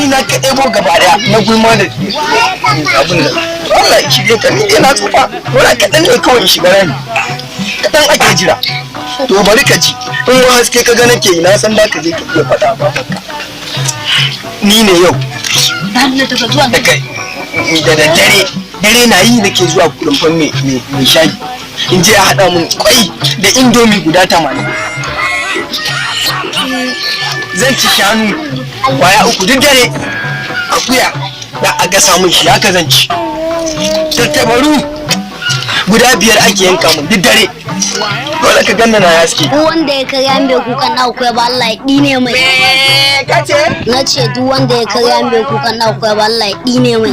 kuɗi na ka ɗebo gaba daya na gulma da abin da Allah ya shirye ka ni ina tsufa wala kaɗan ne kawai in shiga rani kaɗan ake jira to bari ka ji in wa haske ka ga nake yi na san da ka je ka iya faɗa ba ni ne yau da kai da dare na yi nake zuwa rumfan mai shayi in je a haɗa mun kwai da indomi guda 80 zan ci shanu kwaya 3 duk dare akuya da a gasa mun shi haka zan ci tattabaru guda 5 ake yanka mun duk dare dole ka ganna na yaske duk wanda ya karya mai kukan na akwai ba Allah ya dine mai kace na ce duk wanda ya karya mai kukan na akwai ba Allah ya dine mai